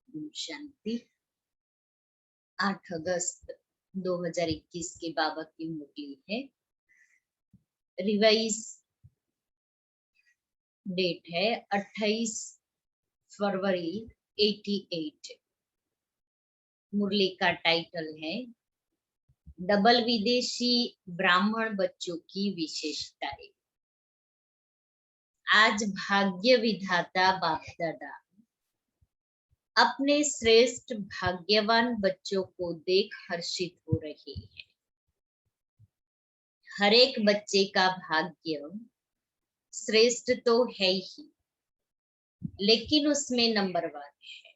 ओम शांति। 8 अगस्त 2021 के बाबा की मुरली है। रिवाइज डेट है 28 फरवरी 88। मुरली का टाइटल है डबल विदेशी ब्राह्मण बच्चों की विशेषताएं। आज भाग्य विधाता बाप दादा अपने श्रेष्ठ भाग्यवान बच्चों को देख हर्षित हो रहे हैं। हर एक बच्चे का भाग्य श्रेष्ठ तो है ही, लेकिन उसमें नंबरवार है।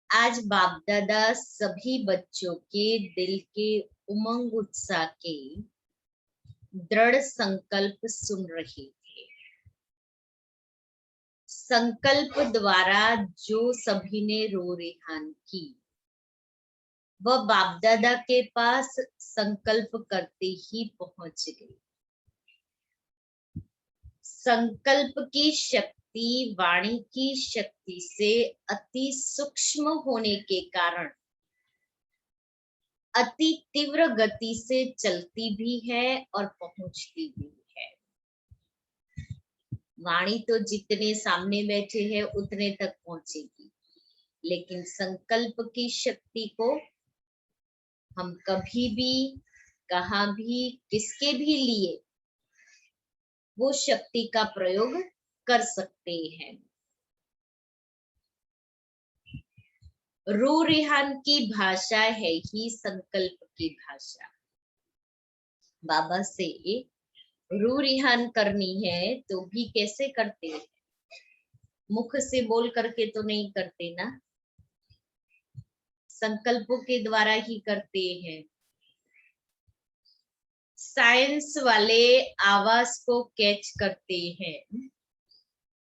आज बाप दादा सभी बच्चों के दिल के उमंग उत्साह के दृढ़ संकल्प सुन रहे थे। संकल्प द्वारा जो सभी ने रो रेहान की, वह बाप दादा के पास संकल्प करते ही पहुंच गई। संकल्प की शक्ति वाणी की शक्ति से अति सूक्ष्म होने के कारण अति तीव्र गति से चलती भी है और पहुंचती भी है। वाणी तो जितने सामने बैठे हैं उतने तक पहुंचेगी, लेकिन संकल्प की शक्ति को हम कभी भी, कहाँ भी, किसके भी लिए वो शक्ति का प्रयोग कर सकते हैं। रू रिहान की भाषा है ही संकल्प की भाषा। बाबा से रू रिहान करनी है तो भी कैसे करते हैं? मुख से बोल करके तो नहीं करते ना, संकल्पों के द्वारा ही करते हैं। साइंस वाले आवाज को कैच करते हैं,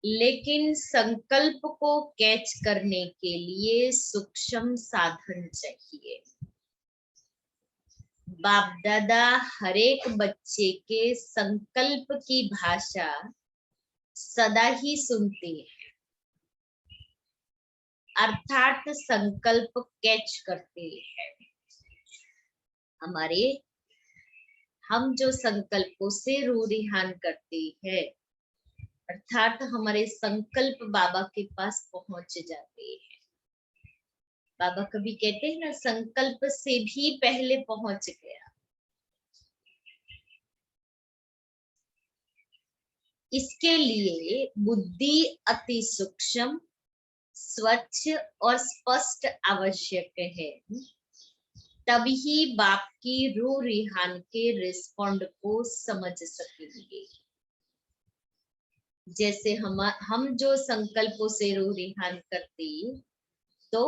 लेकिन संकल्प को कैच करने के लिए सूक्ष्म साधन चाहिए। बाप दादा हर एक बच्चे के संकल्प की भाषा सदा ही सुनते हैं, अर्थात संकल्प कैच करते हैं। हम जो संकल्पों से रू रिहान करते हैं, अर्थात हमारे संकल्प बाबा के पास पहुंच जाते हैं। बाबा कभी कहते हैं ना, संकल्प से भी पहले पहुंच गया। इसके लिए बुद्धि अति सूक्ष्म, स्वच्छ और स्पष्ट आवश्यक है, तभी बाप की रू रिहान के रिस्पॉन्ड को समझ सकेंगे। जैसे हम जो संकल्पों से रू रिहान करते, तो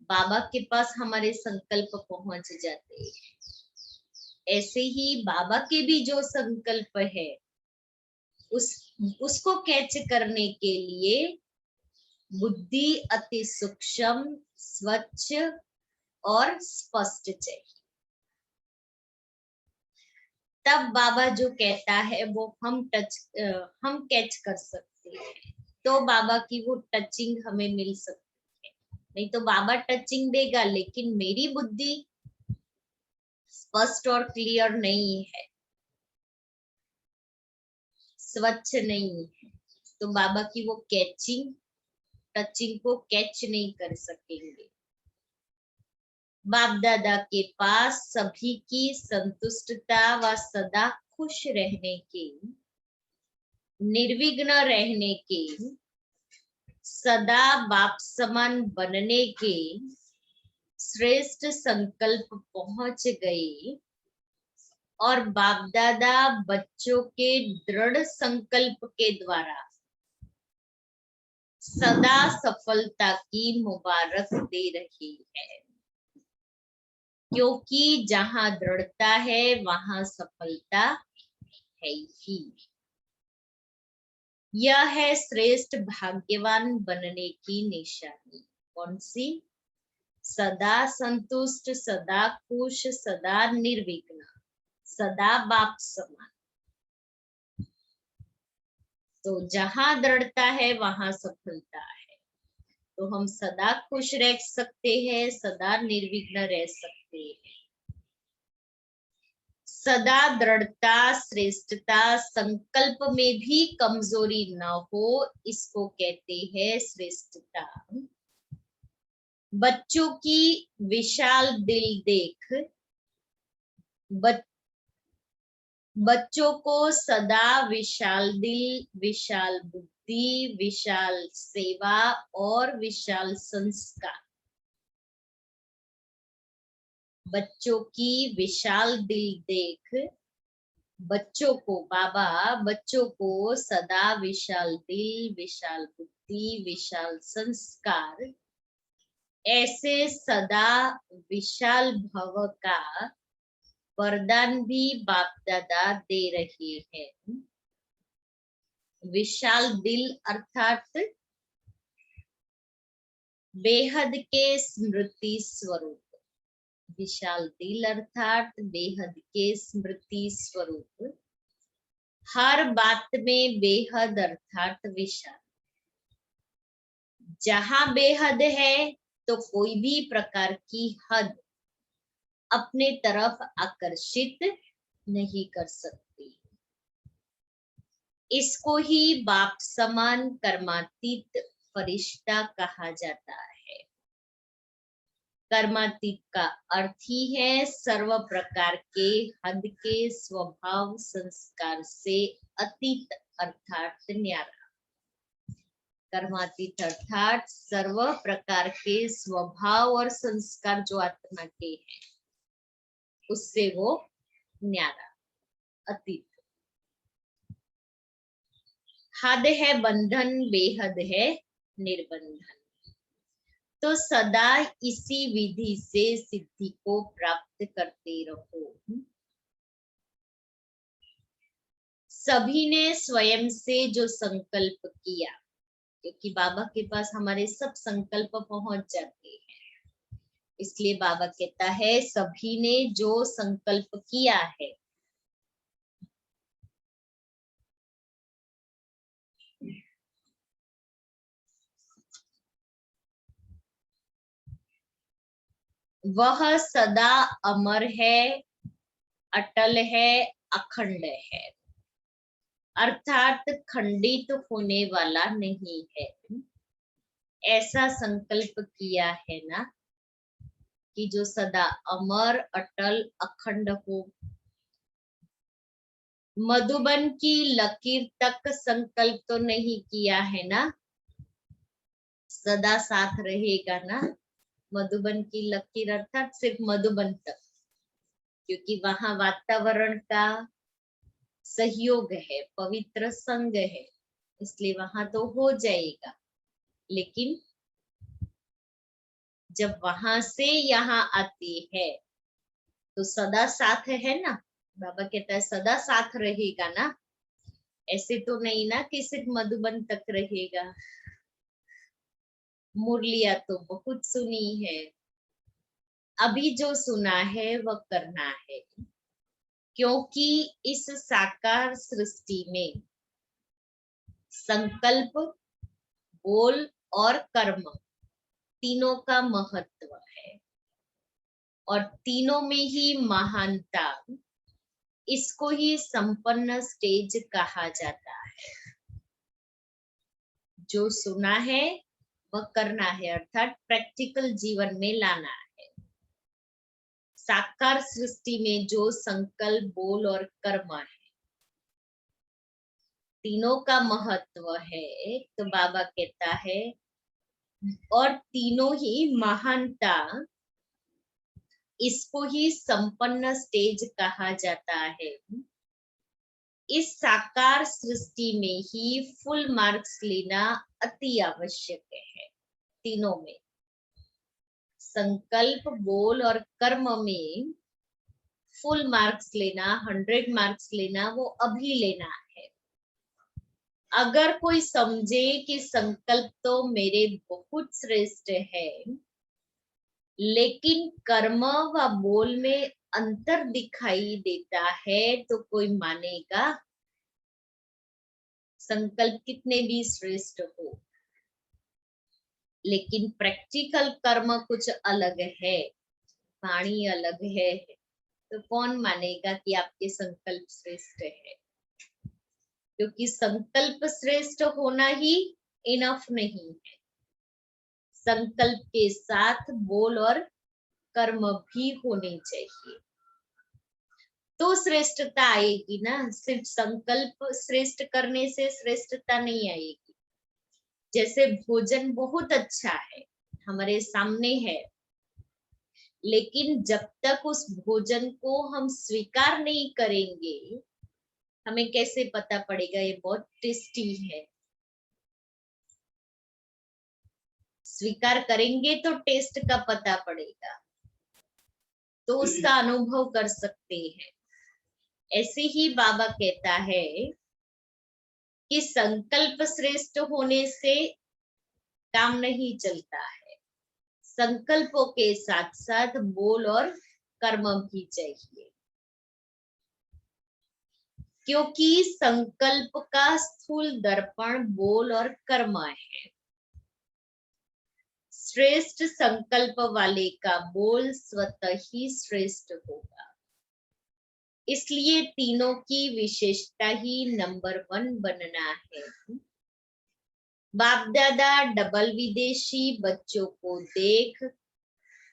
बाबा के पास हमारे संकल्प पहुंच जाते हैं। ऐसे ही बाबा के भी जो संकल्प है, उसको कैच करने के लिए बुद्धि अति सूक्ष्म, स्वच्छ और स्पष्ट चाहिए। तब बाबा जो कहता है वो हम कैच कर सकते हैं, तो बाबा की वो टचिंग हमें मिल सकती है। नहीं तो बाबा टचिंग देगा, लेकिन मेरी बुद्धि स्पष्ट और क्लियर नहीं है, स्वच्छ नहीं है, तो बाबा की वो टचिंग को कैच नहीं कर सकेंगे। बाप दादा के पास सभी की संतुष्टता व सदा खुश रहने के, निर्विघ्न रहने के, सदा बाप समान बनने के श्रेष्ठ संकल्प पहुंच गए, और बाप दादा बच्चों के दृढ़ संकल्प के द्वारा सदा सफलता की मुबारक दे रही है। क्योंकि जहां दृढ़ता है वहां सफलता है ही। यह है श्रेष्ठ भाग्यवान बनने की निशानी। कौन सी? सदा संतुष्ट, सदा खुश, सदा निर्विघ्न, सदा बाप समान। तो जहां दृढ़ता है वहां सफलता है। तो हम सदा खुश रह सकते हैं, सदा निर्विघ्न रह सकते हैं। सदा दृढ़ता, श्रेष्ठता, संकल्प में भी कमजोरी न हो, इसको कहते हैं श्रेष्ठता। बच्चों की विशाल दिल देख, बच्चों को सदा विशाल दिल, विशाल बुद्धि, विशाल सेवा और विशाल संस्कार। बच्चों की विशाल दिल देख, बच्चों को, बाबा बच्चों को सदा विशाल दिल, विशाल बुद्धि, विशाल संस्कार, ऐसे सदा विशाल भव का वरदान भी बाप दादा दे रहे हैं। विशाल दिल अर्थात बेहद के स्मृति स्वरूप। विशाल दिल अर्थात बेहद के स्मृति स्वरूप। हर बात में बेहद अर्थात विशाल। जहां बेहद है तो कोई भी प्रकार की हद अपने तरफ आकर्षित नहीं कर सकती। इसको ही बाप समान कर्मातीत फरिश्ता कहा जाता है। कर्मातीत का अर्थ ही है सर्व प्रकार के हद के स्वभाव संस्कार से अतीत अर्थात न्यारा। कर्मातीत अर्थात सर्व प्रकार के स्वभाव और संस्कार जो आत्मा के हैं उससे वो न्यारा, अतीत। हद है बंधन, बेहद है निर्बंधन। तो सदा इसी विधि से सिद्धि को प्राप्त करते रहो। सभी ने स्वयं से जो संकल्प किया, क्योंकि बाबा के पास हमारे सब संकल्प पहुंच जाते हैं, इसलिए बाबा कहता है सभी ने जो संकल्प किया है वह सदा अमर है, अटल है, अखंड है, अर्थात खंडित होने वाला नहीं है। ऐसा संकल्प किया है ना कि जो सदा अमर, अटल, अखंड हो। मधुबन की लकीर तक संकल्प तो नहीं किया है ना, सदा साथ रहेगा ना। मधुबन की लकीर अर्थात सिर्फ मधुबन तक, क्योंकि वहां वातावरण का सहयोग है, पवित्र संग है, इसलिए वहां तो हो जाएगा। लेकिन जब वहां से यहाँ आती है तो सदा साथ है ना। बाबा कहता है सदा साथ रहेगा ना, ऐसे तो नहीं ना कि सिर्फ मधुबन तक रहेगा। मुरलिया तो बहुत सुनी है, अभी जो सुना है वह करना है, क्योंकि इस साकार सृष्टि में संकल्प, बोल और कर्म तीनों का महत्व है, और तीनों में ही महानता, इसको ही संपन्न स्टेज कहा जाता है। जो सुना है वह करना है, अर्थात प्रैक्टिकल जीवन में लाना है। साकार सृष्टि में जो संकल्प, बोल और कर्म है तीनों का महत्व है, तो बाबा कहता है और तीनों ही महानता, इसको ही संपन्न स्टेज कहा जाता है। इस साकार सृष्टि में ही फुल मार्क्स लेना अति आवश्यक है। तीनों में, संकल्प, बोल और कर्म में फुल मार्क्स लेना, 100 मार्क्स लेना, वो अभी लेना है। अगर कोई समझे कि संकल्प तो मेरे बहुत श्रेष्ठ है, लेकिन कर्म व बोल में अंतर दिखाई देता है, तो कोई मानेगा संकल्प कितने भी श्रेष्ठ हो। लेकिन प्रैक्टिकल कर्म कुछ अलग है, वाणी अलग है। तो कौन मानेगा कि आपके संकल्प श्रेष्ठ है? क्योंकि संकल्प श्रेष्ठ होना ही इनफ नहीं है, संकल्प के साथ बोल और कर्म भी होने चाहिए, तो श्रेष्ठता आएगी ना। सिर्फ संकल्प श्रेष्ठ करने से श्रेष्ठता नहीं आएगी। जैसे भोजन बहुत अच्छा है, हमारे सामने है, लेकिन जब तक उस भोजन को हम स्वीकार नहीं करेंगे, हमें कैसे पता पड़ेगा ये बहुत टेस्टी है? स्वीकार करेंगे तो टेस्ट का पता पड़ेगा, तो उसका अनुभव कर सकते हैं। ऐसे ही बाबा कहता है कि संकल्प श्रेष्ठ होने से काम नहीं चलता है, संकल्पों के साथ साथ बोल और कर्म भी चाहिए, क्योंकि संकल्प का स्थूल दर्पण बोल और कर्म है। श्रेष्ठ संकल्प वाले का बोल स्वतः ही श्रेष्ठ होगा। इसलिए तीनों की विशेषता ही नंबर 1 बनना है। बाप दादा डबल विदेशी बच्चों को देख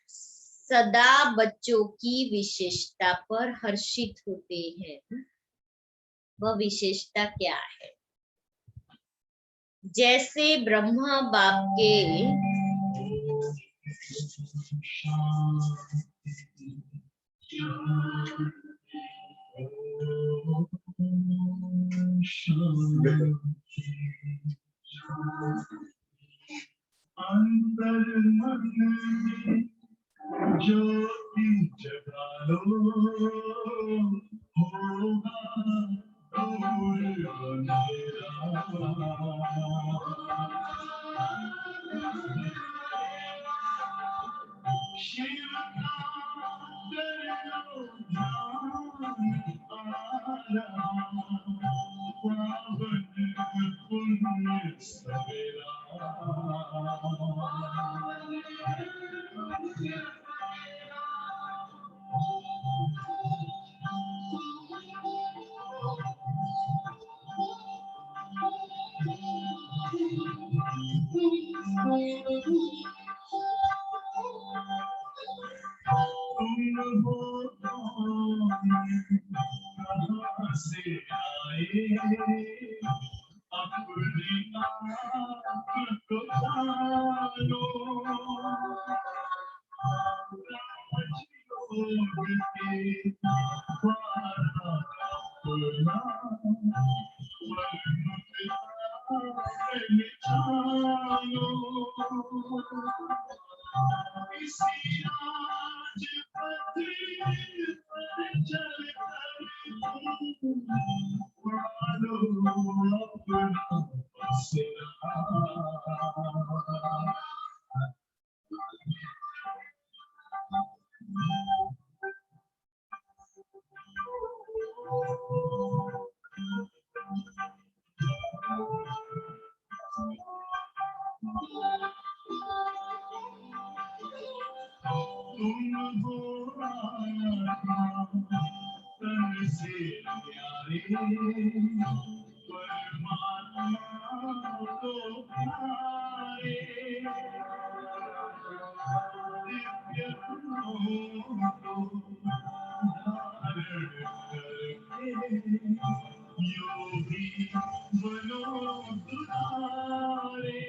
सदा बच्चों की विशेषता पर हर्षित होते हैं। वह विशेषता क्या है? जैसे ब्रह्मा बाप के ज्योति जगा लो, होगा दूर अंधेरा। शिव का करो ध्यान आ रहा, पावन पुण्य सवेरा। तुम हो कहाँ से आए, अपनी आँख को जानो। योग के द्वारा अपना इसी राजपथ पर चलकर पालो अपना बसेरा। तुम हो तन से प्यारे, परमात्मा को प्यारे। दिव्य गुणों को धारण करके योगी बनो दुलारे।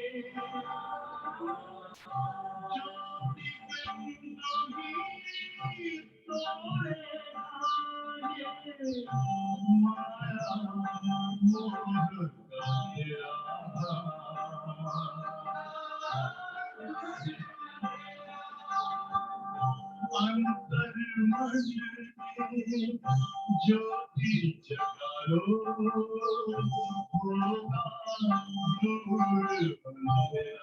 अंतर मन ज्योति जगा लो, होगा दूर अंधेरा।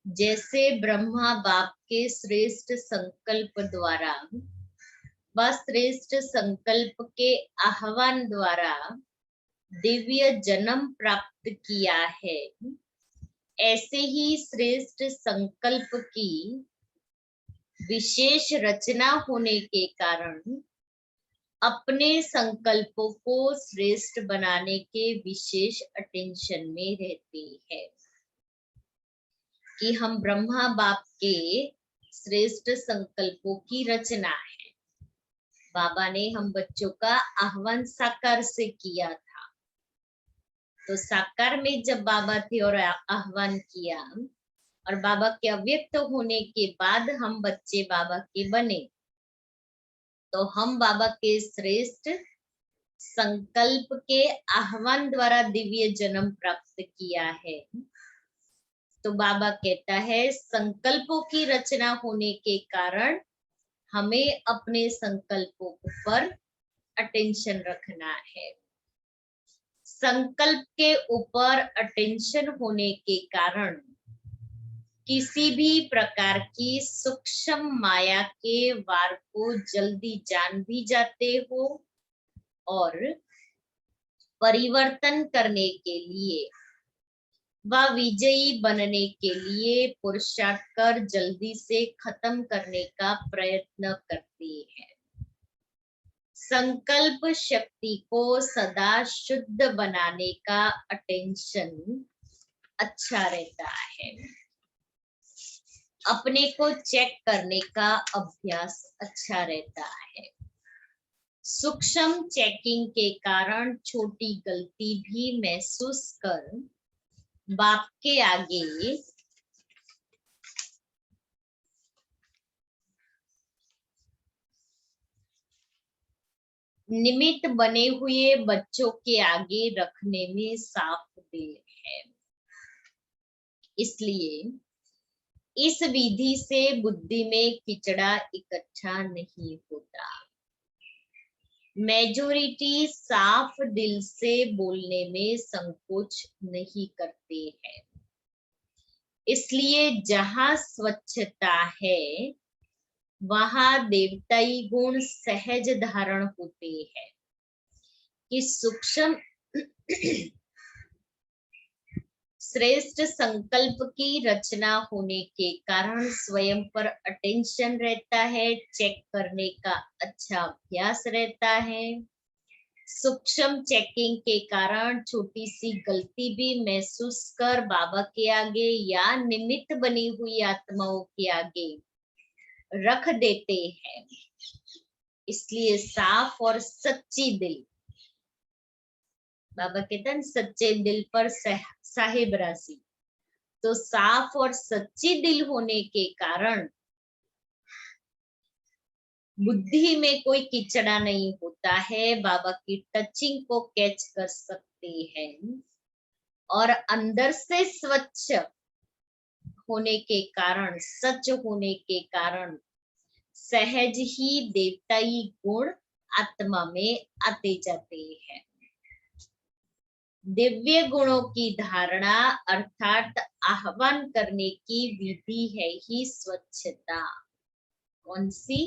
जैसे ब्रह्मा बाप के श्रेष्ठ संकल्प द्वारा व श्रेष्ठ संकल्प के आह्वान द्वारा दिव्य जन्म प्राप्त किया है, ऐसे ही श्रेष्ठ संकल्प की विशेष रचना होने के कारण अपने संकल्पों को श्रेष्ठ बनाने के विशेष अटेंशन में रहते हैं कि हम ब्रह्मा बाप के श्रेष्ठ संकल्पों की रचना है। बाबा ने हम बच्चों का आह्वान साकार से किया था, तो साकार में जब बाबा थे और आह्वान किया और बाबा के अव्यक्त होने के बाद हम बच्चे बाबा के बने, तो हम बाबा के श्रेष्ठ संकल्प के आह्वान द्वारा दिव्य जन्म प्राप्त किया है। तो बाबा कहता है संकल्पों की रचना होने के कारण हमें अपने संकल्पों पर अटेंशन रखना है। संकल्प के ऊपर अटेंशन होने के कारण किसी भी प्रकार की सूक्ष्म माया के वार को जल्दी जान भी जाते हो और परिवर्तन करने के लिए व विजयी बनने के लिए पुरुषार्थ कर जल्दी से खत्म करने का प्रयत्न करते हैं। संकल्प शक्ति को सदा शुद्ध बनाने का अटेंशन अच्छा रहता है। अपने को चेक करने का अभ्यास अच्छा रहता है। सूक्ष्म चेकिंग के कारण छोटी गलती भी महसूस कर बाप के आगे निमित्त बने हुए बच्चों के आगे रखने में साफ देर है। इसलिए इस विधि से बुद्धि में किचड़ा इकट्ठा नहीं होता। मेजॉरिटी साफ दिल से बोलने में संकोच नहीं करते हैं। इसलिए जहां स्वच्छता है वहां देवताई गुण सहज धारण होते हैं कि सूक्ष्म श्रेष्ठ संकल्प की रचना होने के कारण स्वयं पर अटेंशन रहता है, चेक करने का अच्छा अभ्यास रहता है। सूक्ष्म चेकिंग के कारण छोटी सी गलती भी महसूस कर बाबा के आगे या निमित्त बनी हुई आत्माओं के आगे रख देते हैं। इसलिए साफ और सच्ची दिल, बाबा कहते हैं सच्चे दिल पर साहिब राशि, तो साफ और सच्ची दिल होने के कारण बुद्धि में कोई किचड़ा नहीं होता है। बाबा की टचिंग को कैच कर सकते हैं और अंदर से स्वच्छ होने के कारण, सच होने के कारण सहज ही देवताई गुण आत्मा में आते जाते हैं। दिव्य गुणों की धारणा अर्थात आह्वान करने की विधि है ही स्वच्छता। कौन सी?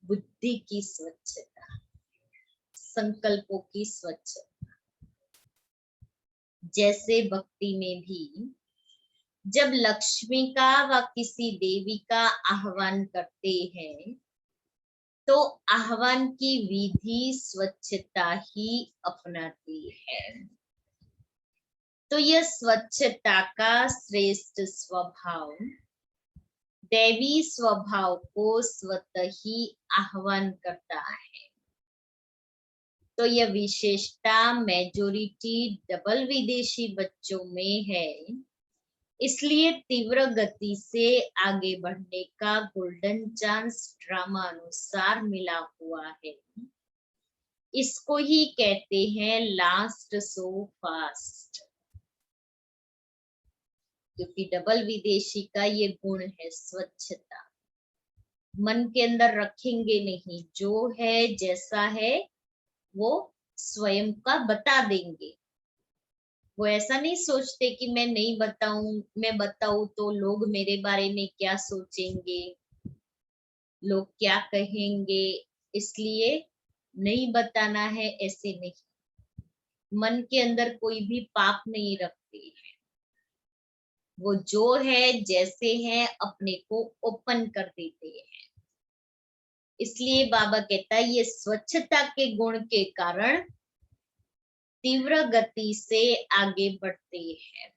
बुद्धि की स्वच्छता, संकल्पों की स्वच्छता। जैसे भक्ति में भी जब लक्ष्मी का व किसी देवी का आह्वान करते हैं तो आह्वान की विधि स्वच्छता ही अपनाती है। तो यह स्वच्छता का श्रेष्ठ स्वभाव दैवी स्वभाव को स्वतः ही आह्वान करता है। तो यह विशेषता मेजॉरिटी डबल विदेशी बच्चों में है, इसलिए तीव्र गति से आगे बढ़ने का गोल्डन चांस ड्रामा अनुसार मिला हुआ है। इसको ही कहते हैं लास्ट सो फास्ट, क्योंकि डबल विदेशी का ये गुण है स्वच्छता। मन के अंदर रखेंगे नहीं, जो है जैसा है वो स्वयं का बता देंगे। वो ऐसा नहीं सोचते कि मैं नहीं बताऊं, मैं बताऊं तो लोग मेरे बारे में क्या सोचेंगे, लोग क्या कहेंगे, इसलिए नहीं बताना है, ऐसे नहीं। मन के अंदर कोई भी पाप नहीं रखते हैं, वो जो है जैसे है अपने को ओपन कर देते हैं। इसलिए बाबा कहता है ये स्वच्छता के गुण के कारण तीव्र गति से आगे बढ़ते हैं।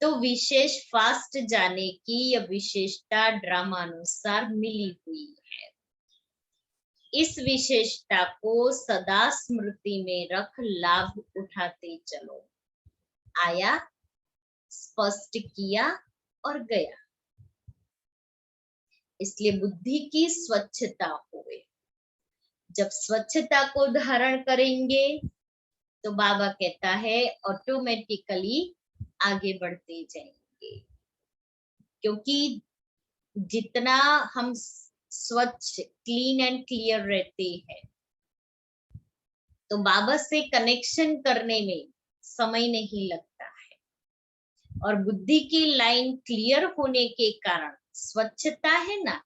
तो विशेष फास्ट जाने की यह विशेषता ड्रामानुसार मिली हुई है। इस विशेषता को सदा स्मृति में रख लाभ उठाते चलो। आया, स्पष्ट किया और गया। इसलिए बुद्धि की स्वच्छता होवे। जब स्वच्छता को धारण करेंगे तो बाबा कहता है ऑटोमेटिकली आगे बढ़ते जाएंगे, क्योंकि जितना हम स्वच्छ, क्लीन एंड क्लियर रहते हैं तो बाबा से कनेक्शन करने में समय नहीं लगता है। और बुद्धि की लाइन क्लियर होने के कारण स्वच्छता है ना,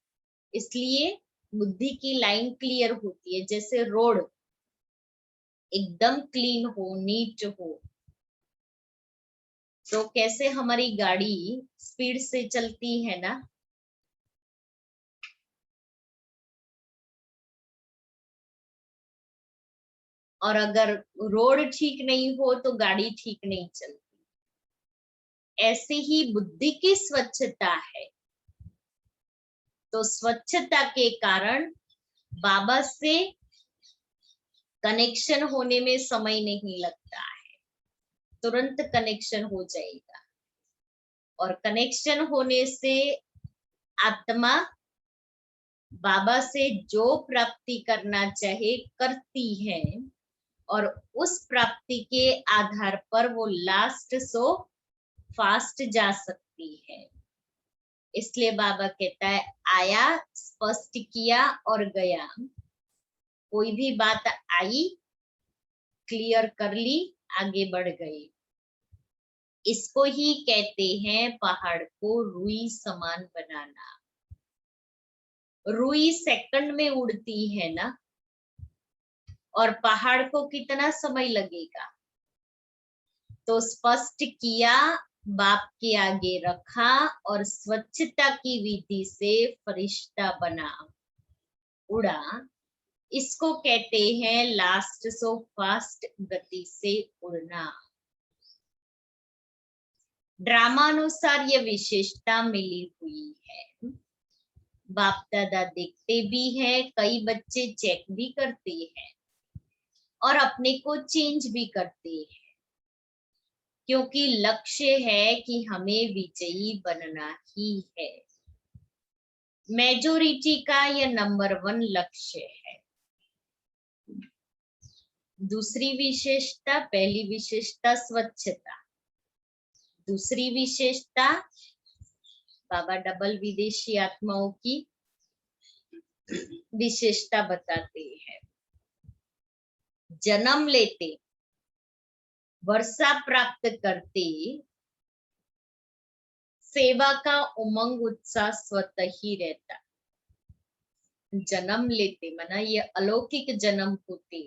इसलिए बुद्धि की लाइन क्लियर होती है। जैसे रोड एकदम क्लीन हो, नीट हो, तो कैसे हमारी गाड़ी स्पीड से चलती है ना। और अगर रोड ठीक नहीं हो तो गाड़ी ठीक नहीं चलती। ऐसे ही बुद्धि की स्वच्छता है, तो स्वच्छता के कारण बाबा से कनेक्शन होने में समय नहीं लगता है, तुरंत कनेक्शन हो जाएगा। और कनेक्शन होने से आत्मा बाबा से जो प्राप्ति करना चाहे करती है, और उस प्राप्ति के आधार पर वो लास्ट सो फास्ट जा सकती है। इसलिए बाबा कहता है आया, स्पष्ट किया और गया। कोई भी बात आई, क्लियर कर ली, आगे बढ़ गए। इसको ही कहते हैं पहाड़ को रुई समान बनाना। रुई सेकंड में उड़ती है ना, और पहाड़ को कितना समय लगेगा। तो स्पष्ट किया, बाप के आगे रखा, और स्वच्छता की विधि से फरिश्ता बना, उड़ा। इसको कहते हैं लास्ट सो फास्ट गति से उड़ना। ड्रामानुसार यह विशेषता मिली हुई है। बाप दादा देखते भी हैं, कई बच्चे चेक भी करते हैं और अपने को चेंज भी करते हैं, क्योंकि लक्ष्य है कि हमें विजयी बनना ही है। मेजोरिटी का यह नंबर 1 लक्ष्य है। दूसरी विशेषता, पहली विशेषता स्वच्छता, दूसरी विशेषता बाबा डबल विदेशी आत्माओं की विशेषता बताते हैं। जन्म लेते, वर्षा प्राप्त करते, सेवा का उमंग उत्साह स्वतः ही रहता। जन्म लेते माना ये अलौकिक जन्म होते,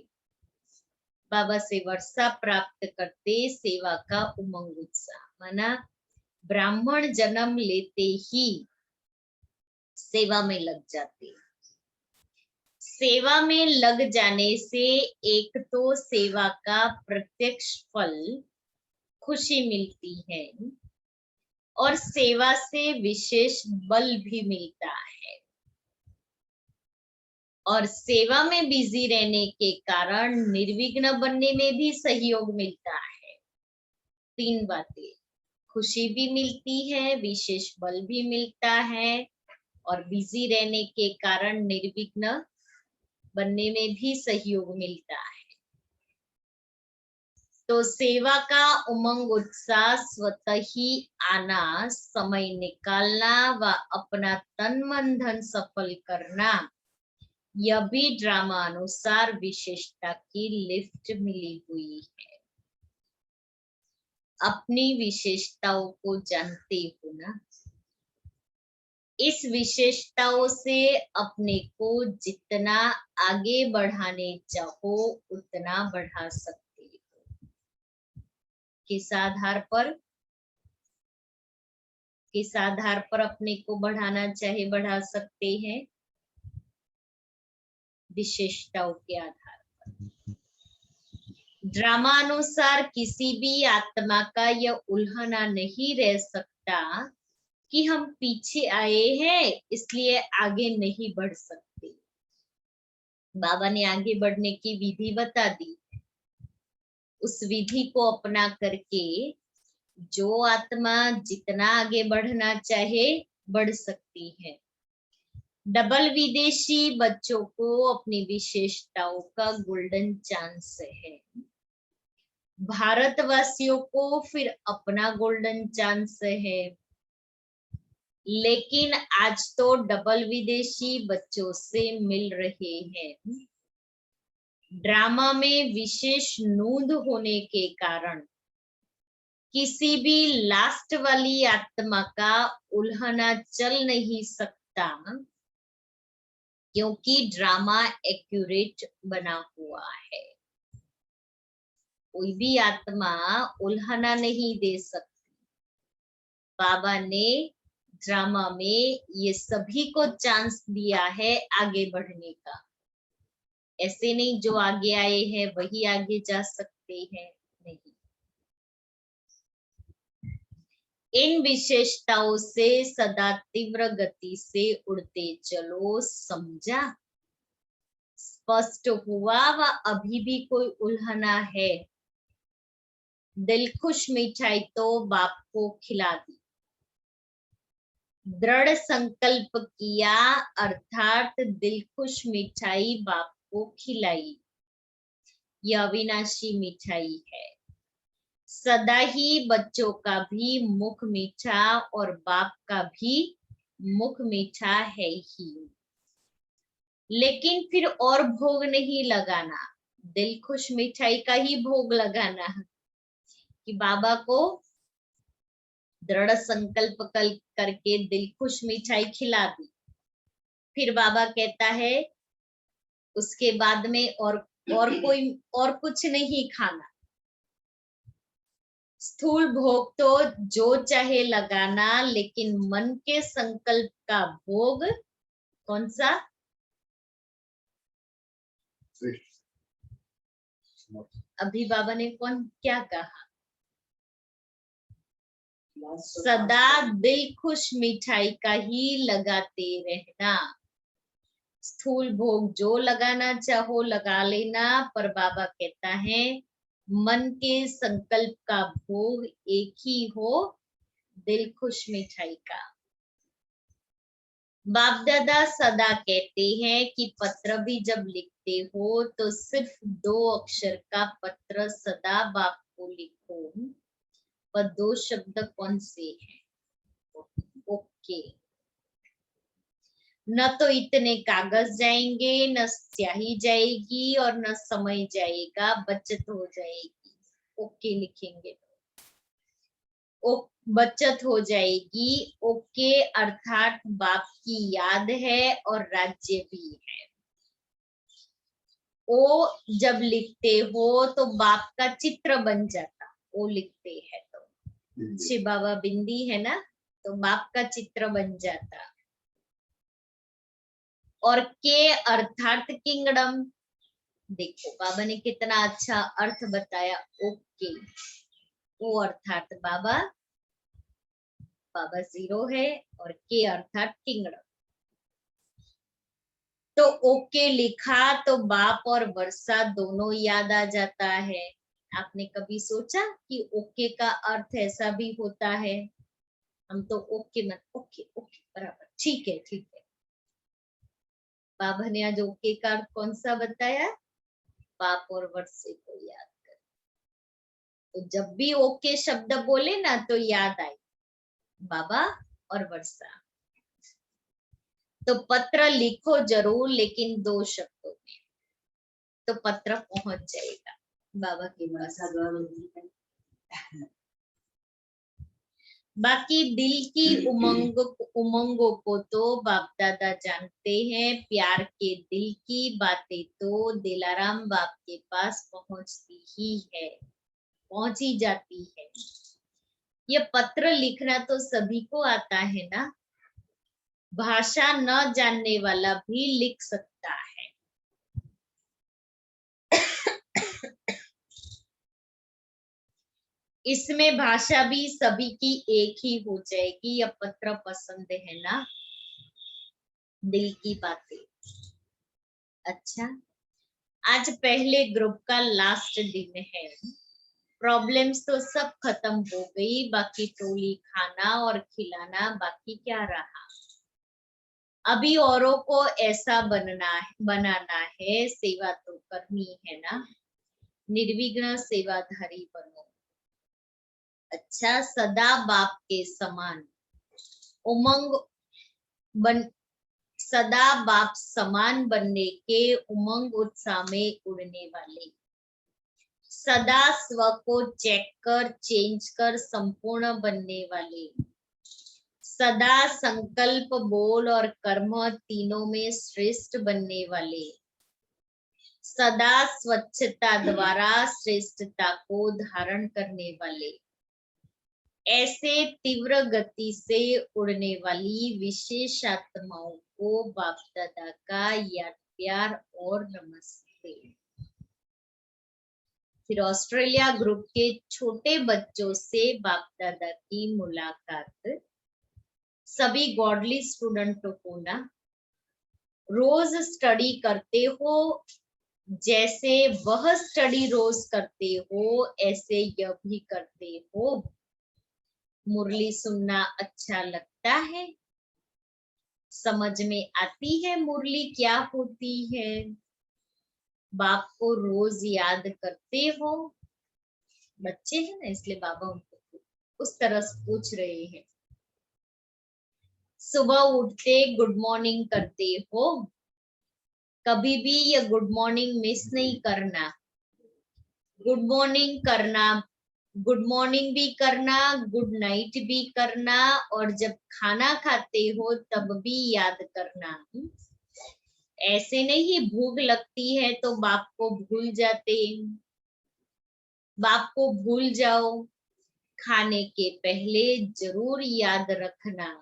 बाबा से वर्षा प्राप्त करते, सेवा का उमंग उत्साह माना ब्राह्मण जन्म लेते ही सेवा में लग जाते। सेवा में लग जाने से एक तो सेवा का प्रत्यक्ष फल, खुशी मिलती है, और सेवा से विशेष बल भी मिलता है। और सेवा में बिजी रहने के कारण निर्विघ्न बनने में भी सहयोग मिलता है। 3 बातें, खुशी भी मिलती है, विशेष बल भी मिलता है, और बिजी रहने के कारण निर्विघ्न बनने में भी सहयोग मिलता है। तो सेवा का उमंग उत्साह स्वतः ही आना, समय निकालना व अपना तन मन धन सफल करना, यह भी ड्रामा अनुसार विशेषता की लिफ्ट मिली हुई है। अपनी विशेषताओं को जानते हो ना, इस विशेषताओं से अपने को जितना आगे बढ़ाने चाहो उतना बढ़ा सकते हो। किस आधार पर? किस आधार पर अपने को बढ़ाना चाहे बढ़ा सकते हैं? विशेषताओं के आधार पर। ड्रामानुसार किसी भी आत्मा का यह उल्हना नहीं रह सकता कि हम पीछे आए हैं इसलिए आगे नहीं बढ़ सकते। बाबा ने आगे बढ़ने की विधि बता दी। उस विधि को अपना करके जो आत्मा जितना आगे बढ़ना चाहे बढ़ सकती है। डबल विदेशी बच्चों को अपनी विशेषताओं का गोल्डन चांस है। भारतवासियों को फिर अपना गोल्डन चांस है। लेकिन आज तो डबल विदेशी बच्चों से मिल रहे हैं। ड्रामा में विशेष नोंद होने के कारण किसी भी लास्ट वाली आत्मा का उल्हना चल नहीं सकता, क्योंकि ड्रामा एक्यूरेट बना हुआ है। कोई भी आत्मा उल्हना नहीं दे सकती। बाबा ने ड्रामा में ये सभी को चांस दिया है आगे बढ़ने का। ऐसे नहीं जो आगे आए हैं वही आगे जा सकते हैं, नहीं। इन विशेषताओं से सदा तीव्र गति से उड़ते चलो, समझा? स्पष्ट हुआ व अभी भी कोई उल्हना है? दिल खुश मिठाई तो बाप को खिला दी। दृढ़ संकल्प किया अर्थात दिल खुश मिठाई बाप को खिलाई। यह अविनाशी मिठाई है। सदा ही बच्चों का भी मुख मीठा और बाप का भी मुख मीठा है ही। लेकिन फिर और भोग नहीं लगाना, दिल खुश मिठाई का ही भोग लगाना कि बाबा को दृढ़ संकल्प करके दिल खुश मिठाई खिला दी। फिर बाबा कहता है उसके बाद में और कुछ नहीं खाना। स्थूल भोग तो जो चाहे लगाना, लेकिन मन के संकल्प का भोग कौन सा? अभी बाबा ने क्या कहा? सदा दिल खुश मिठाई का ही लगाते रहना। स्थूल भोग जो लगाना चाहो लगा लेना, पर बाबा कहता है मन के संकल्प का भोग एक ही हो, दिल खुश मिठाई का। बाप दादा सदा कहते हैं कि पत्र भी जब लिखते हो तो सिर्फ 2 अक्षर का पत्र सदा बाप को लिखो। वह 2 शब्द कौन से हैं? ओके। न तो इतने कागज जाएंगे, न स्याही जाएगी और न समय जाएगा, बचत हो जाएगी। ओके लिखेंगे तो बचत हो जाएगी। ओके अर्थात बाप की याद है और राज्य भी है। ओ जब लिखते हो तो बाप का चित्र बन जाता। ओ लिखते हैं तो शिव बाबा बिंदी है ना, तो बाप का चित्र बन जाता। और के अर्थात किंगडम। देखो बाबा ने कितना अच्छा अर्थ बताया। ओके, ओ अर्थात बाबा 0 है और के अर्थात किंगडम। तो ओके लिखा तो बाप और वर्षा दोनों याद आ जाता है। आपने कभी सोचा कि ओके का अर्थ ऐसा भी होता है? हम तो ओके ओके बराबर, ठीक है ठीक है। बाबा ने आज ओके का अर्थ कौन सा बताया? बाप और वर्षे को याद कर। तो जब भी ओके शब्द बोले ना तो याद आए बाबा और वर्षा। तो पत्र लिखो जरूर, लेकिन 2 शब्दों में, तो पत्र पहुंच जाएगा बाबा के पास। बाकी दिल की उमंगों को तो बाप दादा जानते हैं। प्यार के दिल की बातें तो दिलाराम बाप के पास पहुंचती ही है, पहुंची जाती है। ये पत्र लिखना तो सभी को आता है ना, भाषा न जानने वाला भी लिख सकता है। इसमें भाषा भी सभी की एक ही हो जाएगी। यह पत्र पसंद है ना, दिल की बातें। अच्छा, आज पहले ग्रुप का लास्ट दिन है। प्रॉब्लम्स तो सब खत्म हो गई, बाकी टोली खाना और खिलाना बाकी क्या रहा। अभी औरों को ऐसा बनाना है, सेवा तो करनी है ना, निर्विघ्न सेवाधारी बनो। अच्छा, सदा बाप के समान उमंग बन, सदा बाप समान बनने के उमंग उत्साह में उड़ने वाले, सदा स्व को चेक कर चेंज कर संपूर्ण बनने वाले, सदा संकल्प बोल और कर्म तीनों में श्रेष्ठ बनने वाले, सदा स्वच्छता द्वारा श्रेष्ठता को धारण करने वाले, ऐसे तीव्र गति से उड़ने वाली विशेष आत्माओं को बाप दादा का याद प्यार और नमस्ते। फिर ऑस्ट्रेलिया ग्रुप के छोटे बच्चों से बाप दादा की मुलाकात। सभी गॉडली स्टूडेंट को ना, रोज स्टडी करते हो, जैसे वह स्टडी रोज करते हो ऐसे यह भी करते हो। मुरली सुनना अच्छा लगता है, समझ में आती है मुरली क्या होती है, बाप को रोज याद करते हो। बच्चे हैं ना, इसलिए बाबा उनको उस तरह से पूछ रहे हैं। सुबह उठते गुड मॉर्निंग करते हो, कभी भी ये गुड मॉर्निंग मिस नहीं करना। गुड मॉर्निंग करना, गुड मॉर्निंग भी करना, गुड नाइट भी करना, और जब खाना खाते हो तब भी याद करना। ऐसे नहीं भूख लगती है तो बाप को भूल जाते, बाप को भूल जाओ। खाने के पहले जरूर याद रखना,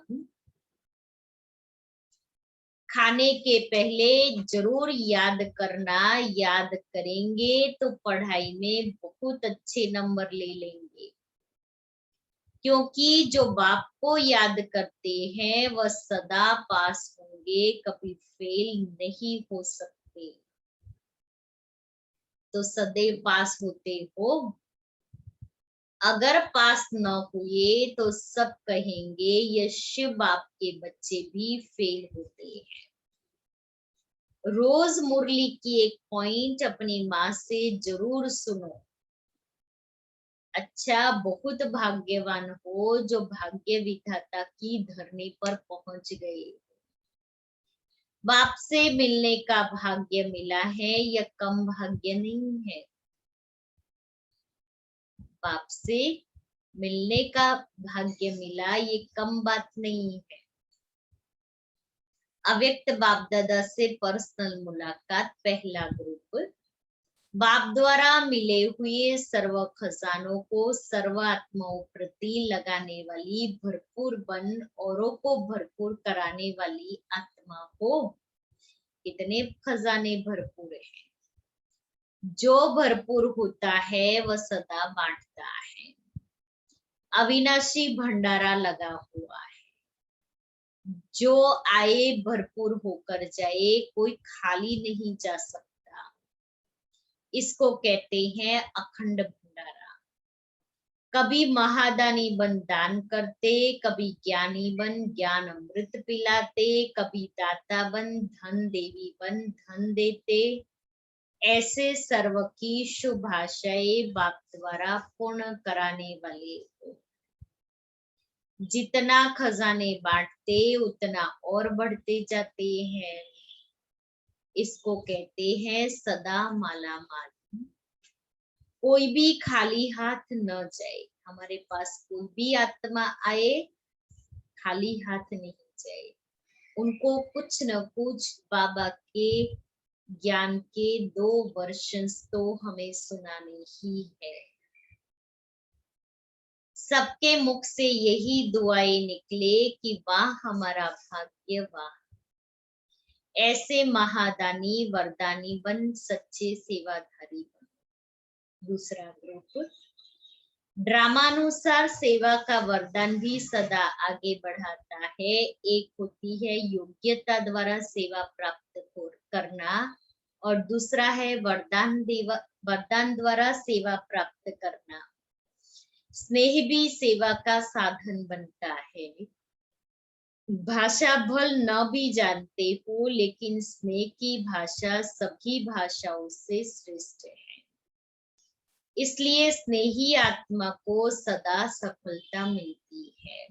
खाने के पहले जरूर याद करना। याद करेंगे तो पढ़ाई में बहुत अच्छे नंबर ले लेंगे, क्योंकि जो बाप को याद करते हैं वह सदा पास होंगे, कभी फेल नहीं हो सकते। तो सदैव पास होते हो। अगर पास न हुए तो सब कहेंगे ये शिव बाप के बच्चे भी फेल होते हैं। रोज मुरली की एक पॉइंट अपनी माँ से जरूर सुनो। अच्छा, बहुत भाग्यवान हो जो भाग्य विधाता की धरनी पर पहुंच गए। बाप से मिलने का भाग्य मिला है, यह कम भाग्य नहीं है। बाप से मिलने का भाग्य मिला, ये कम बात नहीं है। अव्यक्त बाप दादा से पर्सनल मुलाकात, पहला ग्रुप। बाप द्वारा मिले हुए सर्व खजानों को सर्व आत्माओं प्रति लगाने वाली भरपूर बन, औरों को भरपूर कराने वाली आत्मा हो। कितने खजाने भरपूर हैं। जो भरपूर होता है वह सदा बांटता है। अविनाशी भंडारा लगा हुआ है, जो आए भरपूर होकर जाए, कोई खाली नहीं जा सकता। इसको कहते हैं अखंड भंडारा। कभी महादानी बन दान करते, कभी ज्ञानी बन ज्ञान अमृत पिलाते, कभी दाता बन धन देवी बन धन देते। ऐसे सर्व की शुभ आशय बाप द्वारा पूर्ण कराने वाले हो। जितना खजाने बांटते उतना और बढ़ते जाते हैं। इसको कहते हैं सदा माला माल। कोई भी खाली हाथ न जाए, हमारे पास कोई भी आत्मा आए खाली हाथ नहीं जाए। उनको कुछ न कुछ बाबा के ज्ञान के 2 वर्षन तो हमें सुनाने ही है। सबके मुख से यही दुआएं निकले कि वाह हमारा भाग्य, वाह ऐसे महादानी वरदानी बन, सच्चे सेवाधारी बन। दूसरा ग्रुप, ड्रामानुसार सेवा का वरदान भी सदा आगे बढ़ाता है। एक होती है योग्यता द्वारा सेवा प्राप्त करना और दूसरा है वरदान द्वारा सेवा प्राप्त करना। स्नेह भी सेवा का साधन बनता है। भाषा भल न भी जानते हो, लेकिन स्नेह की भाषा सभी भाषाओं से श्रेष्ठ है। इसलिए स्नेही आत्मा को सदा सफलता मिलती है।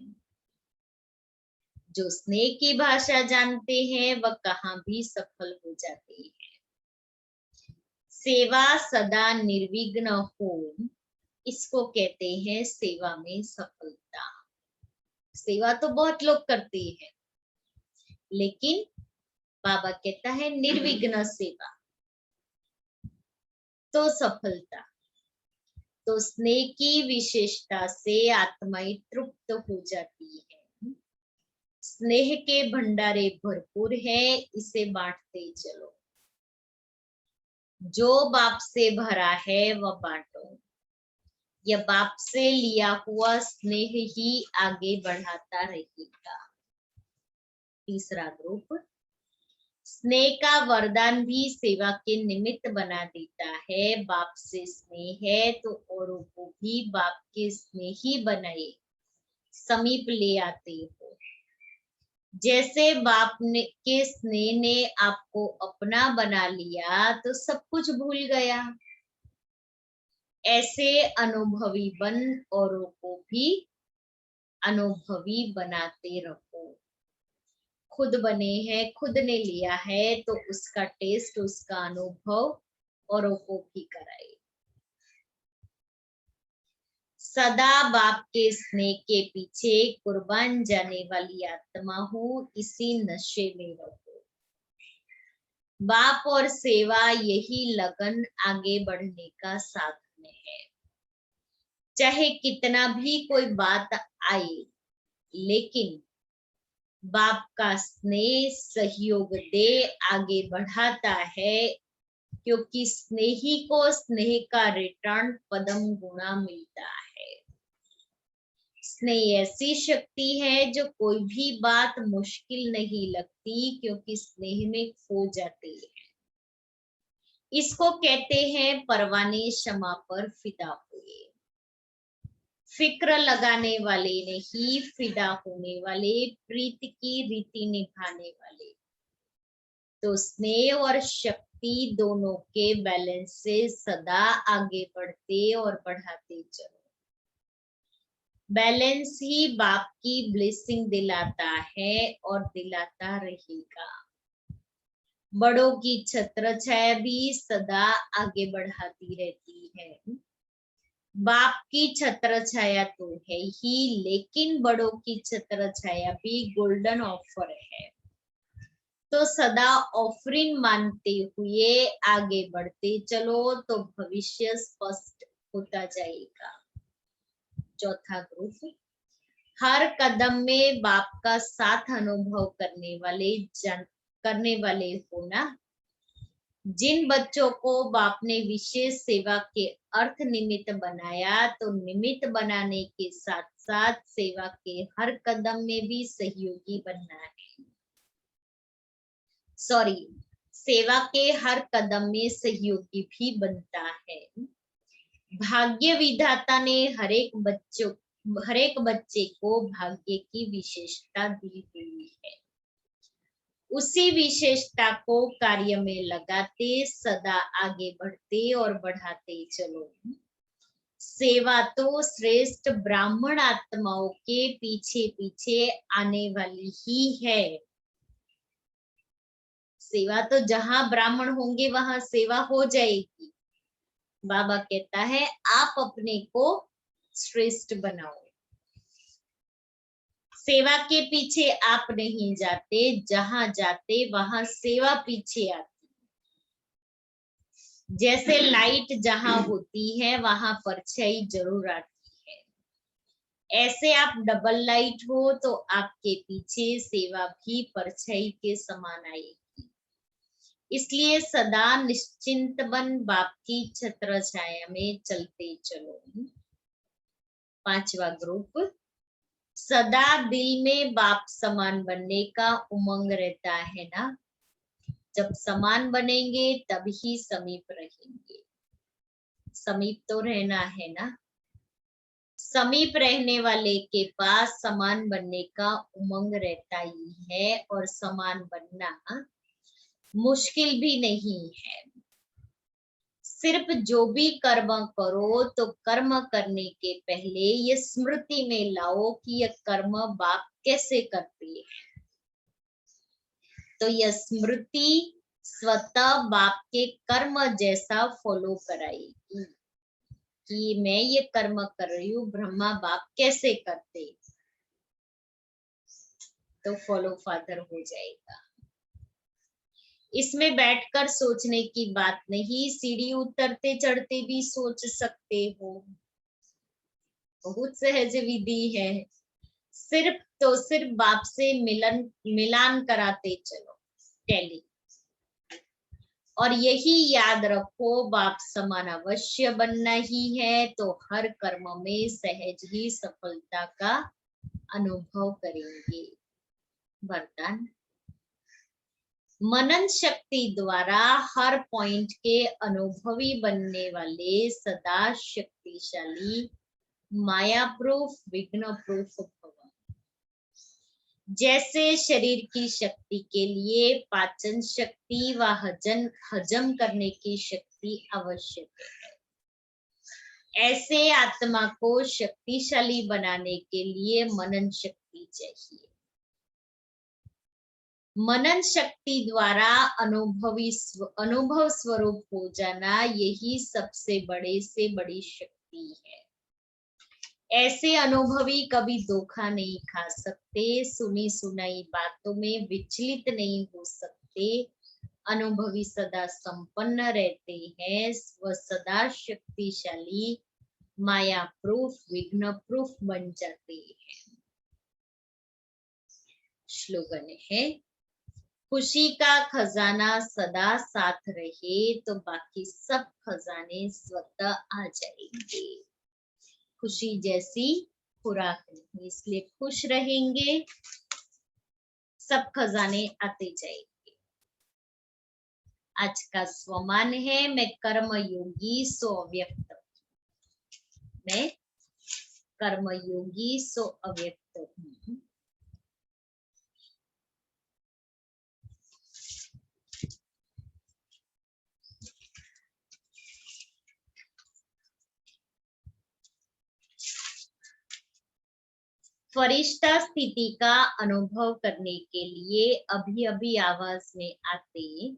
जो स्नेह की भाषा जानते हैं वह कहाँ भी सफल हो जाते हैं। सेवा सदा निर्विघ्न हो, इसको कहते हैं सेवा में सफलता। सेवा तो बहुत लोग करते हैं, लेकिन बाबा कहता है निर्विघ्न सेवा तो सफलता। तो स्नेह की विशेषता से आत्माएं तृप्त हो जाती है। स्नेह के भंडारे भरपूर है, इसे बांटते चलो। जो बाप से भरा है वह बांटो। यह बाप से लिया हुआ स्नेह ही आगे बढ़ाता रहेगा। तीसरा ग्रुप, स्नेह का वरदान भी सेवा के निमित्त बना देता है। बाप से स्नेह है तो औरों को भी बाप के स्नेही बनाए, समीप ले आते हो। जैसे बाप ने के स्नेह ने आपको अपना बना लिया तो सब कुछ भूल गया। ऐसे अनुभवी बन औरों को भी अनुभवी बनाते रहो। खुद बने हैं, खुद ने लिया है तो उसका टेस्ट, उसका अनुभव औरों को भी कराए। सदा बाप के स्नेह के पीछे कुर्बान जाने वाली आत्मा हो, इसी नशे में रहो। बाप और सेवा यही लगन आगे बढ़ने का साधन है। चाहे कितना भी कोई बात आए, लेकिन बाप का स्नेह सहयोग दे आगे बढ़ाता है, क्योंकि स्नेही को स्नेह का रिटर्न पदम गुना मिलता है। स्नेह ऐसी शक्ति है जो कोई भी बात मुश्किल नहीं लगती, क्योंकि स्नेह में खो जाते हैं। इसको कहते हैं परवाने शमा पर फिदा हुए। फिक्र लगाने वाले नहीं, फिदा होने वाले, प्रीत की रीति निभाने वाले। तो स्नेह और शक्ति दोनों के बैलेंस से सदा आगे बढ़ते और बढ़ाते चलो। बैलेंस ही बाप की ब्लेसिंग दिलाता है और दिलाता रहेगा। बड़ों की छत्र छाया भी सदा आगे बढ़ाती रहती है। बाप की छत्र छाया तो है ही, लेकिन बड़ों की छत्र छाया भी गोल्डन ऑफर है। तो सदा ऑफरिंग मानते हुए आगे बढ़ते चलो तो भविष्य स्पष्ट होता जाएगा। चौथा ग्रुप, हर कदम में बाप का साथ अनुभव करने वाले हो ना। जिन बच्चों को बाप ने विशेष सेवा के अर्थ निमित्त बनाया, तो निमित्त बनाने के साथ साथ सेवा के हर कदम में भी सहयोगी बनना है। सेवा के हर कदम में सहयोगी भी बनता है। भाग्य विधाता ने हर एक बच्चे को भाग्य की विशेषता दी हुई है। उसी विशेषता को कार्य में लगाते सदा आगे बढ़ते और बढ़ाते चलो। सेवा तो श्रेष्ठ ब्राह्मण आत्माओं के पीछे पीछे आने वाली ही है। सेवा तो जहां ब्राह्मण होंगे वहां सेवा हो जाएगी। बाबा कहता है आप अपने को श्रेष्ठ बनाओ। सेवा के पीछे आप नहीं जाते, जहां जाते वहां सेवा पीछे आती। जैसे लाइट जहां होती है वहां परछाई जरूर आती है, ऐसे आप डबल लाइट हो तो आपके पीछे सेवा भी परछाई के समान आएगी। इसलिए सदा निश्चिंत बन बाप की छत्र छाया में चलते चलो। 5वां ग्रुप, सदा दिल में बाप समान बनने का उमंग रहता है ना। जब समान बनेंगे तभी समीप रहेंगे। समीप तो रहना है ना। समीप रहने वाले के पास समान बनने का उमंग रहता ही है, और समान बनना मुश्किल भी नहीं है। सिर्फ जो भी कर्म करो तो कर्म करने के पहले ये स्मृति में लाओ कि यह कर्म बाप कैसे करते हैं। तो यह स्मृति स्वतः बाप के कर्म जैसा फॉलो कराएगी कि मैं ये कर्म कर रही हूँ, ब्रह्मा बाप कैसे करते, तो फॉलो फादर हो जाएगा। इसमें बैठकर सोचने की बात नहीं, सीढ़ी उतरते चढ़ते भी सोच सकते हो। बहुत सहज विधि है। सिर्फ तो सिर्फ बाप से मिलान कराते चलो, टैली। और यही याद रखो बाप समान अवश्य बनना ही है, तो हर कर्म में सहज ही सफलता का अनुभव करेंगे। वरदान, मनन शक्ति द्वारा हर पॉइंट के अनुभवी बनने वाले सदा शक्तिशाली माया प्रूफ विघ्न प्रूफ भव। जैसे शरीर की शक्ति के लिए पाचन शक्ति व हजम करने की शक्ति आवश्यक है, ऐसे आत्मा को शक्तिशाली बनाने के लिए मनन शक्ति चाहिए। मनन शक्ति द्वारा अनुभव स्वरूप हो जाना, यही सबसे बड़े से बड़ी शक्ति है। ऐसे अनुभवी कभी धोखा नहीं खा सकते, सुनी सुनाई बातों में विचलित नहीं हो सकते। अनुभवी सदा संपन्न रहते हैं, वह सदा शक्तिशाली माया प्रूफ विघ्न प्रूफ बन जाते हैं। स्लोगन है, खुशी का खजाना सदा साथ रहे तो बाकी सब खजाने स्वतः आ जाएंगे। खुशी जैसी खुराक नहीं, इसलिए खुश रहेंगे, सब खजाने आते जाएंगे। आज का स्वमान है, मैं कर्म योगी सो अव्यक्त। मैं कर्म योगी सो अव्यक्त हूँ। फरिश्ता स्थिति का अनुभव करने के लिए अभी अभी आवाज में आते,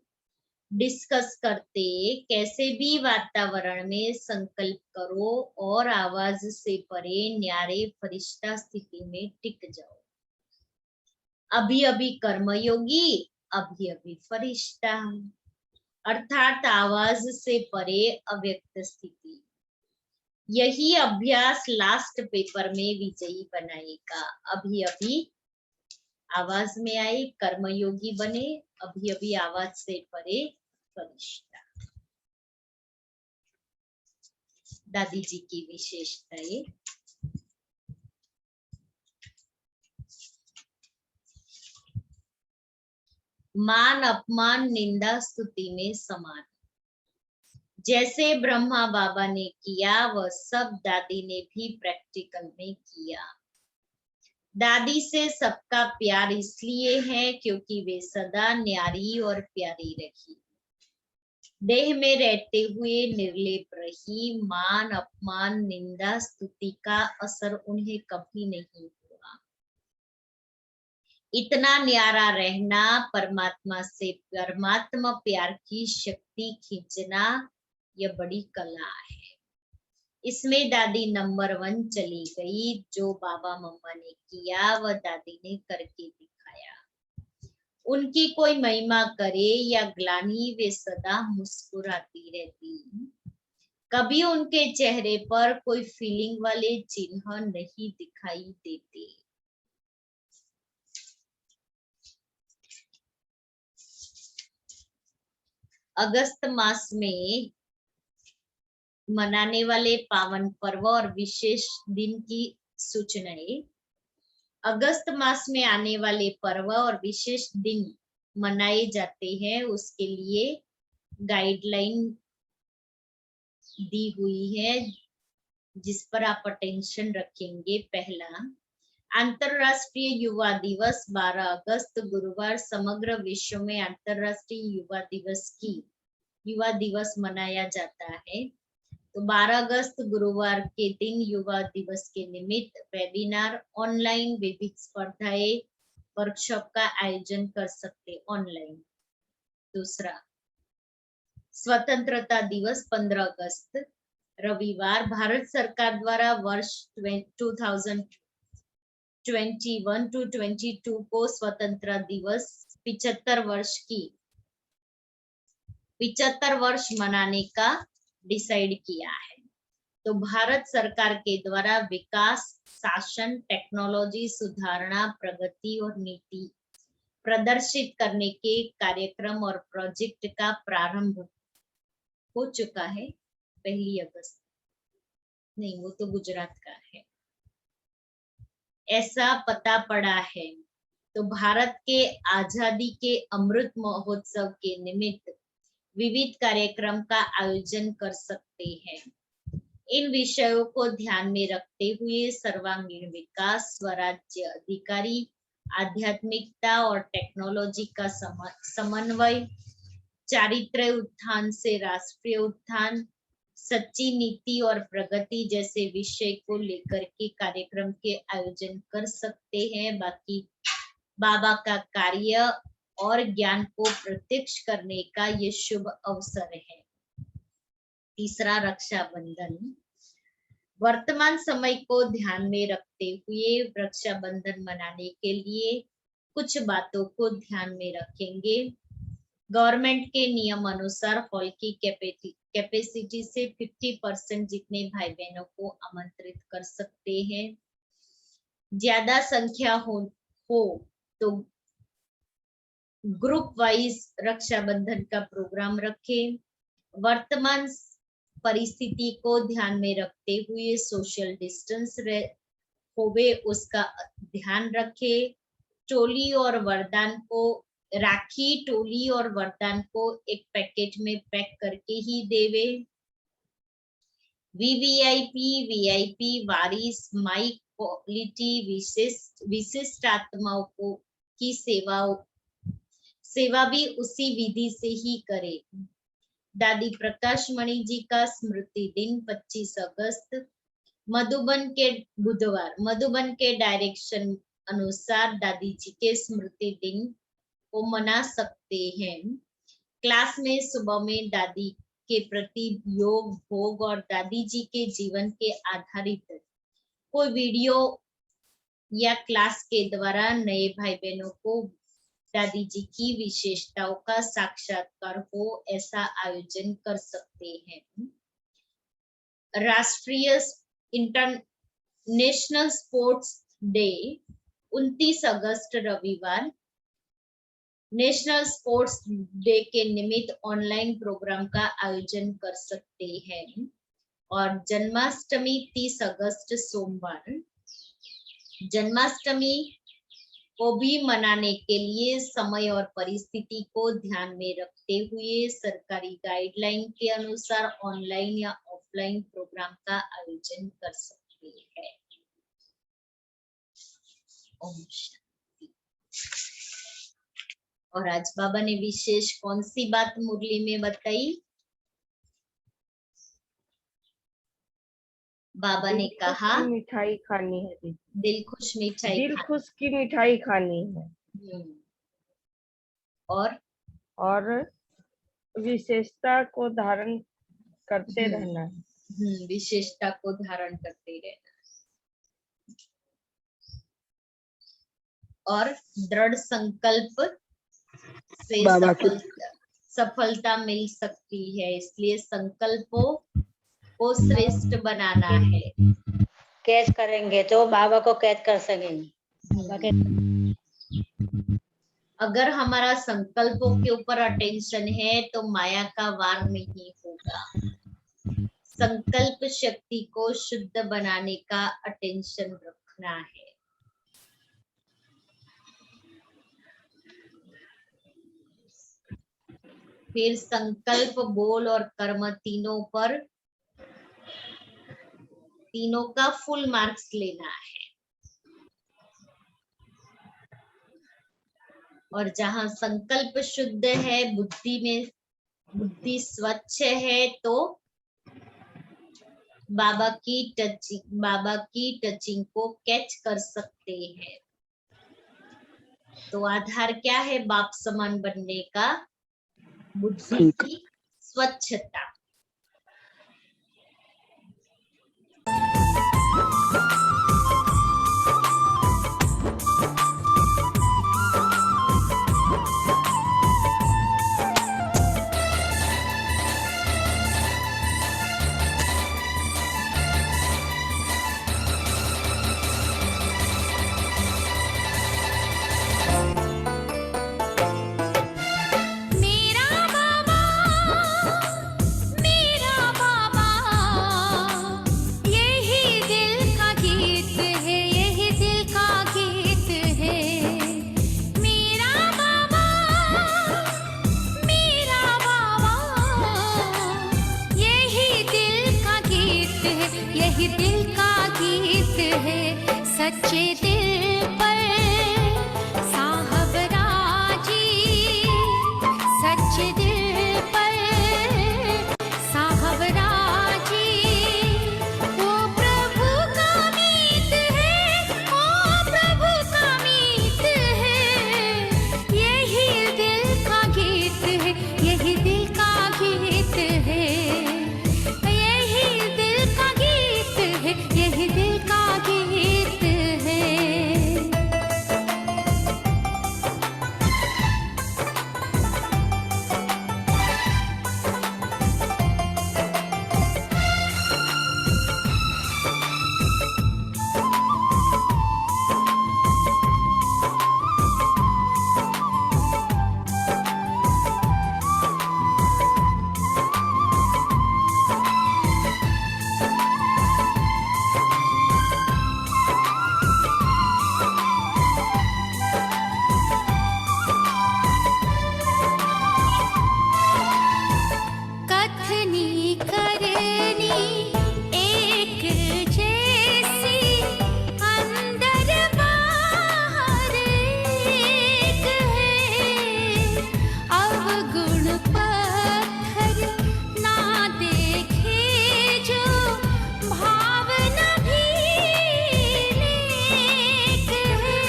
डिस्कस करते, कैसे भी वातावरण में संकल्प करो और आवाज से परे न्यारे फरिश्ता स्थिति में टिक जाओ। अभी अभी कर्मयोगी, अभी अभी फरिश्ता, अर्थात आवाज से परे अव्यक्त स्थिति। यही अभ्यास लास्ट पेपर में विजयी बनाएगा। अभी अभी आवाज में आए कर्मयोगी बने, अभी अभी आवाज से परे फरिश्ता। दादी जी की विशेषताएं, मान अपमान निंदा स्तुति में समान। जैसे ब्रह्मा बाबा ने किया वह सब दादी ने भी प्रैक्टिकल में किया। दादी से सबका प्यार इसलिए है क्योंकि वे सदा न्यारी और प्यारी रही। देह में रहते हुए निर्लेप रही, मान अपमान निंदा स्तुति का असर उन्हें कभी नहीं हुआ। इतना न्यारा रहना, परमात्मा से परमात्मा प्यार की शक्ति खींचना, यह बड़ी कला है। इसमें दादी नंबर 1 चली गई। जो बाबा मम्मा ने किया वह दादी ने करके दिखाया। उनकी कोई महिमा करे या ग्लानि, वे सदा मुस्कुराती रहती। कभी उनके चेहरे पर कोई फीलिंग वाले चिन्ह नहीं दिखाई देते। अगस्त मास में मनाने वाले पावन पर्व और विशेष दिन की सूचनाएं। अगस्त मास में आने वाले पर्व और विशेष दिन मनाए जाते हैं, उसके लिए गाइडलाइन दी हुई है, जिस पर आप अटेंशन रखेंगे। पहला, अंतरराष्ट्रीय युवा दिवस 12 अगस्त गुरुवार समग्र विश्व में अंतरराष्ट्रीय युवा दिवस मनाया जाता है। तो 12 अगस्त गुरुवार के दिन युवा दिवस के निमित्त वेबिनार, ऑनलाइन विविध स्पर्धाएं, वर्कशॉप का आयोजन कर सकते ऑनलाइन। दूसरा, स्वतंत्रता दिवस 15 अगस्त रविवार भारत सरकार द्वारा वर्ष 2021 to 22 को स्वतंत्रता दिवस 75 वर्ष मनाने का डिसाइड किया है। तो भारत सरकार के द्वारा विकास, शासन, टेक्नोलॉजी सुधारना, प्रगति और नीति प्रदर्शित करने के कार्यक्रम और प्रोजेक्ट का प्रारंभ हो चुका है 1 अगस्त। नहीं, वो तो गुजरात का है, ऐसा पता पड़ा है। तो भारत के आजादी के अमृत महोत्सव के निमित्त विविध कार्यक्रम का आयोजन कर सकते हैं। इन विषयों को ध्यान में रखते हुए सर्वांगीण विकास, स्वराज्य अधिकारी, आध्यात्मिकता और टेक्नोलॉजी का समन्वय, चारित्र्य उत्थान से राष्ट्रीय उत्थान, सच्ची नीति और प्रगति जैसे विषय को लेकर के कार्यक्रम के आयोजन कर सकते हैं। बाकी बाबा का कार्य और ज्ञान को प्रत्यक्ष करने का ये शुभ अवसर है। तीसरा, रक्षाबंधन। वर्तमान समय को ध्यान में रखते हुए रक्षाबंधन मनाने के लिए कुछ बातों को ध्यान में रखेंगे। गवर्नमेंट के नियम अनुसार हॉल की कैपेसिटी से 50% जितने भाई बहनों को आमंत्रित कर सकते हैं। ज्यादा संख्या हो तो ग्रुप वाइज रक्षाबंधन का प्रोग्राम रखें। वर्तमान परिस्थिति को ध्यान में रखते हुए सोशल डिस्टेंस होवे उसका ध्यान रखे। राखी, टोली और वरदान को एक पैकेट में पैक करके ही देवे। वीवीआईपी वारिस माइक क्वालिटी विशिष्ट आत्माओं को की सेवा भी उसी विधि से ही करे। दादी प्रकाश मणि जी का स्मृति दिन 25 अगस्त मधुबन के बुधवार। मधुबन के डायरेक्शन अनुसार दादी जी के स्मृति दिन को मना सकते हैं। क्लास में सुबह में दादी के प्रति योग, भोग और दादी जी के जीवन के आधारित कोई वीडियो या क्लास के द्वारा नए भाई बहनों को दादी जी की विशेषताओं का साक्षात्कार हो, ऐसा आयोजन कर सकते हैं। राष्ट्रीय इंटरनेशनल स्पोर्ट्स डे 29 अगस्त रविवार नेशनल स्पोर्ट्स डे के निमित्त ऑनलाइन प्रोग्राम का आयोजन कर सकते हैं। और जन्माष्टमी 30 अगस्त सोमवार। जन्माष्टमी को भी मनाने के लिए समय और परिस्थिति को ध्यान में रखते हुए सरकारी गाइडलाइन के अनुसार ऑनलाइन या ऑफलाइन प्रोग्राम का आयोजन कर सकते हैं। ओम शांति। और आज बाबा ने विशेष कौन सी बात मुरली में बताई? बाबा ने दिल खुश कहा की मिठाई खानी है दीदी, दिल खुश मिठाई दिल खानी। खुश की मिठाई खानी है और विशेषता को धारण करते रहना है। विशेषता को धारण करते रहना और दृढ़ संकल्प से बाबा की सफलता मिल सकती है, इसलिए संकल्पों को श्रेष्ठ बनाना है। कैच करेंगे तो बाबा को कैच कर सकेंगे। अगर हमारा संकल्पों के ऊपर अटेंशन है तो माया का वार नहीं होगा। संकल्प शक्ति को शुद्ध बनाने का अटेंशन रखना है। फिर संकल्प, बोल और कर्म तीनों का फुल मार्क्स लेना है। और जहां संकल्प शुद्ध है, बुद्धि स्वच्छ है, तो बाबा की टचिंग को कैच कर सकते हैं। तो आधार क्या है बाप समान बनने का? बुद्धि की स्वच्छता। सच्चे दिल पर साहब राजी, सच्चे दिल पर साहब राजी, वो प्रभु का मीत है, वो प्रभु का मीत है, यही दिल का गीत है, यही दिल का गीत है, यही दिल का गीत है, यही दिल का गीत है। कथनी करनी एक जैसी, अंदर बाहर एक है, अवगुण पत्थर ना देखे जो, भावना भी नेक है।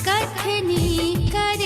कथनी करे